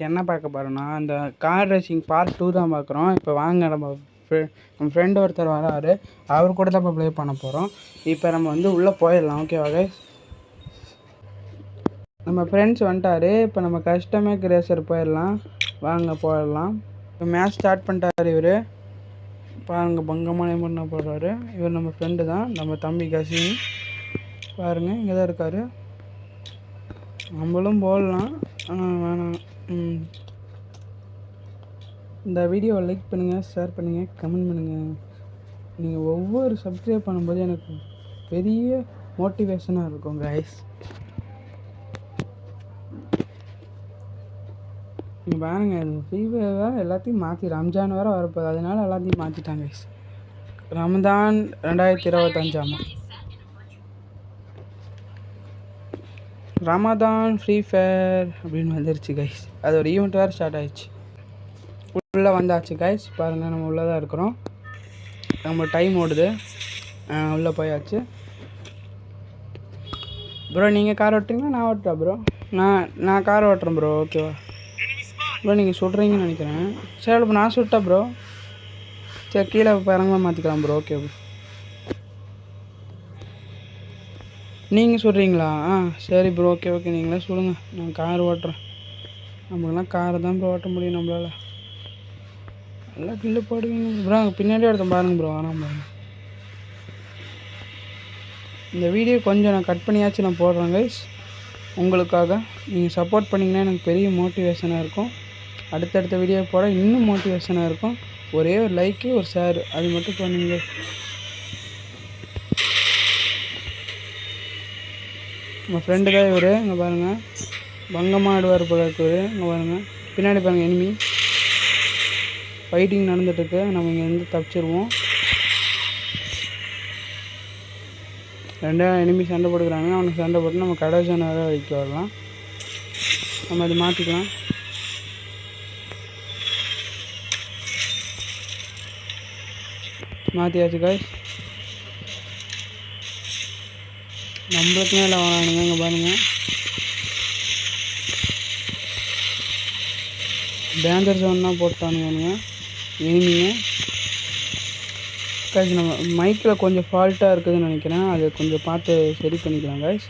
இன்றைக்கி என்ன பார்க்க போகிறோன்னா அந்த கார் ரேசிங் பார்ட் 2 தான் பார்க்குறோம். இப்போ வாங்க நம்ம ஃப்ரெண்டு ஒருத்தர் வராரு, அவர் கூட தான் இப்போ ப்ளே பண்ண போகிறோம். இப்போ நம்ம வந்து உள்ளே போயிடலாம். ஓகேவா கைஸ்? நம்ம ஃப்ரெண்ட்ஸ் வந்துட்டார். இப்போ நம்ம கஸ்டமர் ரேசர் போயிடலாம். வாங்க போயிடலாம். இப்போ மேட்ச் ஸ்டார்ட் பண்ணிட்டார் இவர். பாருங்கள் பங்கமான பண்ண போடுறாரு. இவர் நம்ம ஃப்ரெண்டு தான், நம்ம தம்பி கசின். பாருங்கள் இங்கே தான் இருக்கார். நம்மளும் போடலாம், ஆனால் வேணாம். இந்த வீடியோவை லைக் பண்ணுங்கள், ஷேர் பண்ணுங்கள், கமெண்ட் பண்ணுங்கள். நீங்கள் ஒவ்வொரு சப்ஸ்கிரைப் பண்ணும்போது எனக்கு பெரிய மோட்டிவேஷனாக இருக்கும் கைஸ். நீங்கள் பாருங்கள், ஃப்ரீ ஃபயர் வேறு எல்லாத்தையும் மாற்றி ரம்ஜான் வேறு வரப்போகுது, அதனால எல்லாத்தையும் மாற்றிட்டாங்க guys. Ramadan 2025 Ramadan free fire அப்படின்னு வந்துருச்சு கைஸ். அது ஒரு ஈவெண்ட் வேறு ஸ்டார்ட் ஆகிடுச்சு. உள்ளே வந்தாச்சு கைஸ். பாருங்கள் நம்ம உள்ளே தான் இருக்கிறோம். நம்ம டைம் ஓடுது. உள்ளே போயாச்சு. ப்ரோ நீங்கள் கார் ஓட்டுறீங்களா நான் ஓட்டுறேன் ப்ரோ? நான் கார் ஓட்டுறேன் ப்ரோ. ஓகேவா ப்ரோ? நீங்கள் சுடுறீங்கன்னு நினைக்கிறேன். சரி இப்போ நான் சுட்டேன் ப்ரோ. சரி கீழே இறங்கலாம் மாற்றிக்கலாம் ப்ரோ. Okay bro. நீங்கள் சொல்கிறீங்களா? சரி ப்ரோ. ஓகே நீங்களே சொல்லுங்கள், நான் கார் ஓட்டுறேன். நம்மளாம் காரை தான் ப்ரோ ஓட்ட முடியும் நம்மளால். நல்லா கில்லு போடுவீங்க ப்ரோ. அங்கே பின்னாடி எடுத்தோம் பாருங்க ப்ரோ. ஆனால் பாருங்க, இந்த வீடியோ கொஞ்சம் நான் கட் பண்ணியாச்சும் நான் போடுறேன் கைஸ் உங்களுக்காக. நீங்கள் சப்போர்ட் பண்ணிங்கன்னா எனக்கு பெரிய மோட்டிவேஷனாக இருக்கும். அடுத்தடுத்த வீடியோ போட இன்னும் மோட்டிவேஷனாக இருக்கும். ஒரே ஒரு லைக்கு ஒரு ஷேர் அது மட்டும் பண்ணுங்க. நம்ம ஃப்ரெண்டு தான் இவர். இங்கே பாருங்கள் பங்கமாக ஆடுவார் போல இருக்குது. இங்கே பாருங்கள் பின்னாடி பாருங்கள், எனிமி ஃபைட்டிங் நடந்துட்டுருக்கு. நம்ம இங்கே இருந்து தப்பிச்சிருவோம். ரெண்டாவது எனிமி சண்டை போட்டுக்கிறாங்க. அவனுக்கு சண்டை போட்டு நம்ம கடைசி நேரம் வைக்க வரலாம். நம்ம அது மாற்றிக்கலாம். மாற்றியாச்சு காய். நம்மளுக்கு மேலே வாங்க. இங்கே பாருங்கள் டேஞ்சர் ஜோன்னா போட்டானுங்க எனிமிங்க. காய்ஸ் நம்ம மைக்கில் கொஞ்சம் ஃபால்ட்டாக இருக்குதுன்னு நினைக்கிறேன். அது கொஞ்சம் பார்த்து சரி பண்ணிக்கலாம் காய்ஸ்.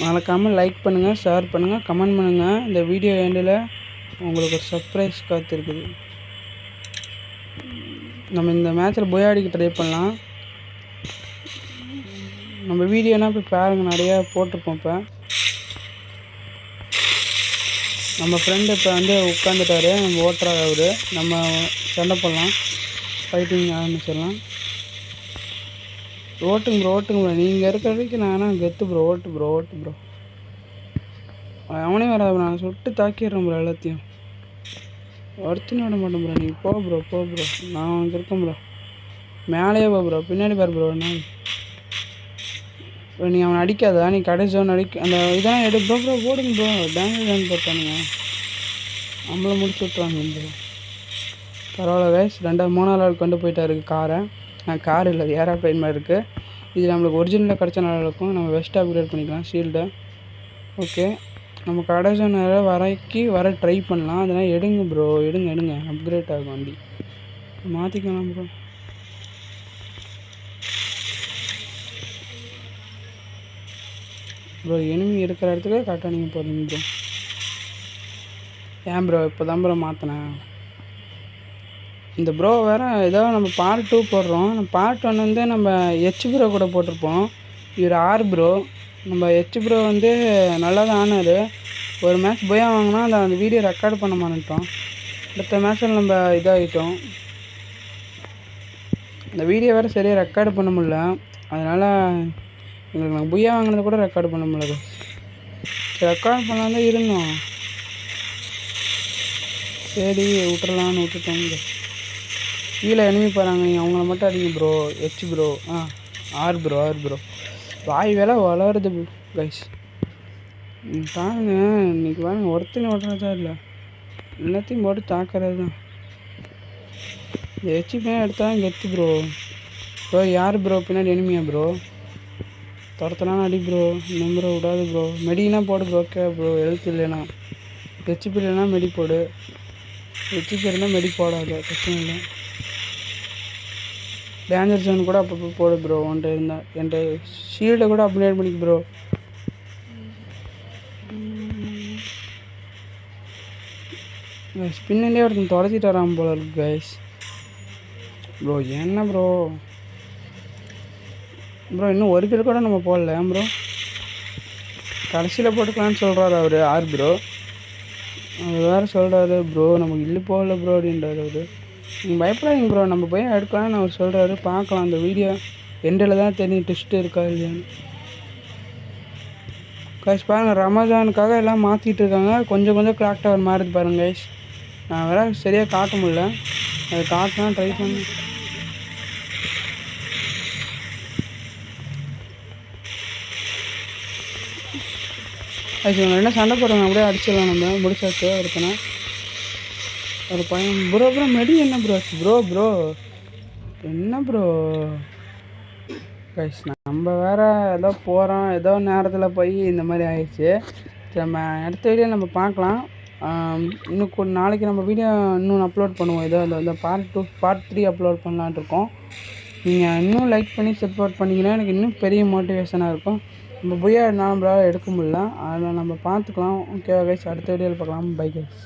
மறக்காமல் லைக் பண்ணுங்கள், ஷேர் பண்ணுங்கள், கமெண்ட் பண்ணுங்கள். இந்த வீடியோ எண்டில் உங்களுக்கு ஒரு சர்ப்ரைஸ் காத்திருக்குது. நம்ம இந்த மேட்ச்சில் போயாடிக்கு ட்ரை பண்ணலாம். நம்ம வீடியோனா போய் பாருங்கள், நிறையா போட்டிருப்போம். இப்போ நம்ம ஃப்ரெண்டு இப்போ வந்து உட்காந்துட்டாரு. நம்ம ஓட்டுறாரு அவர். நம்ம சண்டை போடலாம், ஃபைட்டிங் ஆரம்பிச்சிடலாம். ஓட்டுங்க ப்ரோ. நீங்கள் இருக்கிற வரைக்கும் நான் கெத்து ப்ரோ. ஓட்டு ப்ரோ. அவனே வராது, நான் சுட்டு தாக்கிடுறேன் ப்ரோ. எல்லாத்தையும் ஒருத்தனையும் விட மாட்டேன் ப்ரோ. நீ போ ப்ரோ. நான் அவனுக்கு இருக்கேன் ப்ரோ. மேலேயே போ ப்ரோ. பின்னாடி பாரு ப்ரோ. நான் நீ அவனை அடிக்காதா? நீ கடைசி ஒன்று அந்த இதெல்லாம் எடு ப்ரோ. போடுங்க ப்ரோ. டேமேஜ் போட்டானுங்க, நம்மளை முடிச்சு விட்றாங்க ப்ரோ. பரவாயில்ல கைஸ். 3ஆவது ஆள் கொண்டு போயிட்டாரு காரை. கார் இல்லை, ஏரோப்ளைன் மாதிரி இருக்குது. இது நம்மளுக்கு ஒரிஜினலாக கிடச்ச நல்லா இருக்கும். நம்ம வெஸ்ட் அப்கிரேட் பண்ணிக்கலாம் ஷீல்டை. ஓகே நம்ம கடைசி நேரம் வர ட்ரை பண்ணலாம். அதனால் எடுங்க ப்ரோ. எடுங்க அப்கிரேட் ஆகும் வண்டி. மாற்றிக்கலாம் ப்ரோ. ப்ரோ எனிமி இருக்கிற இடத்துக்கு கரெக்டாக நீங்கள் போகிறீங்க ப்ரோ. ஏன் ப்ரோ இப்போ தான் ப்ரோ மாற்றினேன். இந்த ப்ரோ வேறு ஏதோ நம்ம பார்ட் 2 போடுறோம். நம்ம பார்ட் 1 வந்து நம்ம ப்ரோ கூட போட்டிருப்போம். இவர் ப்ரோ. நம்ம ப்ரோ வந்து நல்லா தான் ஆனார். ஒரு மேட்ச் போய் வாங்கினா அந்த வீடியோ ரெக்கார்டு பண்ண மாட்டோம். அடுத்த மேட்ச்சில் நம்ம இதாகிட்டோம். இந்த வீடியோ வேறு சரியாக ரெக்கார்டு பண்ண முடியல. அதனால் எங்களுக்கு நாங்கள் புய்யா வாங்கினதை கூட ரெக்கார்டு பண்ண முடியல. ரெக்கார்டு பண்ணலாம் தான் இருந்தோம். சரி விட்டுறலான்னு விட்டுட்டோங்க. கீழே எனிமி போகிறாங்க. நீங்கள் அவங்கள மட்டும் அடிங்க ப்ரோ. ப்ரோ. ஆர் ப்ரோ. வாய் வேலை வளருது கைஸ். பாருங்க இன்றைக்கி பாருங்க, ஒருத்தனை ஓட்டுறதா இல்லை, எல்லாத்தையும் போட்டு தாக்குறது தான். இந்த ஹெச்பியாக எடுத்தால் கெத்து ப்ரோ. யார் ப்ரோ பின்னாடி எனிமியா ப்ரோ? துரத்தலாம் அடி ப்ரோ. நம்பரை விடாது ப்ரோ. மெடினா போடு ப்ரோ. Okay bro. எழுத்து இல்லைனா ஹெச்பி இல்லைனா மெடி போடு. ஹெச்பி இருந்தால் மெடி போடாது, பிரச்சனை இல்லை. டேஞ்சர் ஜோன் கூட அப்பப்போ போடு ப்ரோ. ஒன்ட்டு இருந்தால் என்கிட்ட ஷீல்டை கூட அப்டேட் பண்ணிக்க ப்ரோ. பின்னாலே ஒருத்தன் தொலைச்சிட்டு வரான் போல இருக்கு கைஸ். ப்ரோ என்ன ப்ரோ இன்னும் ஒரு கிலோ கூட நம்ம போடல ப்ரோ. கடைசியில் போட்டுக்கலான்னு சொல்கிறாரு அவர் ஆர் ப்ரோ. அவர் வேறு சொல்கிறாரு ப்ரோ நமக்கு இல்லை போகல ப்ரோ அப்படின்றாரு அவர். நீங்கள் பயப்படாதீங்க ப்ரோ, நம்ம போய் எடுக்கலாம்னு அவர் சொல்கிறாரு. பார்க்கலாம் அந்த வீடியோ எண்டில் தான் தெரியும் ட்விஸ்ட்டு இருக்கா இல்லையான்னு. கைஸ் பாருங்கள், ரமஜானுக்காக எல்லாம் மாற்றிட்டு இருக்காங்க. கொஞ்சம் கொஞ்சம் கிளாக் டவர் மாறுது பாருங்கள் கைஸ். நான் வேற சரியாக காட்ட முடியல, அதை காட்டலாம் ட்ரை பண்ணி. இவங்க என்ன சண்டை போடுறாங்க, அப்படியே அடிச்சிடலாம். நம்ம முடிச்சாச்சு ஒருத்தனை. ஒரு பையன் ப்ரோ மெடி என்ன ப்ரோ ஆச்சு ப்ரோ என்ன ப்ரோ கைஸ். நம்ம வேறு ஏதோ போகிறோம், ஏதோ நேரத்தில் போய் இந்த மாதிரி ஆயிடுச்சு. நம்ம அடுத்த வீடியோ நம்ம பார்க்கலாம். இன்னும் நாளைக்கு நம்ம வீடியோ இன்னும் அப்லோட் பண்ணுவோம். ஏதோ அந்த பார்ட் 2 பார்ட் 3 அப்லோட் பண்ணலான் இருக்கோம். நீங்கள் இன்னும் லைக் பண்ணி சப்போர்ட் பண்ணிங்கன்னா எனக்கு இன்னும் பெரிய மோட்டிவேஷனாக இருக்கும். நம்ம போய் நம்மளால் எடுக்க முடியல, அதில் நம்ம பார்த்துக்கலாம். ஓகே கைஸ், அடுத்த வீடியோவில் பார்க்கலாம். Bye guys.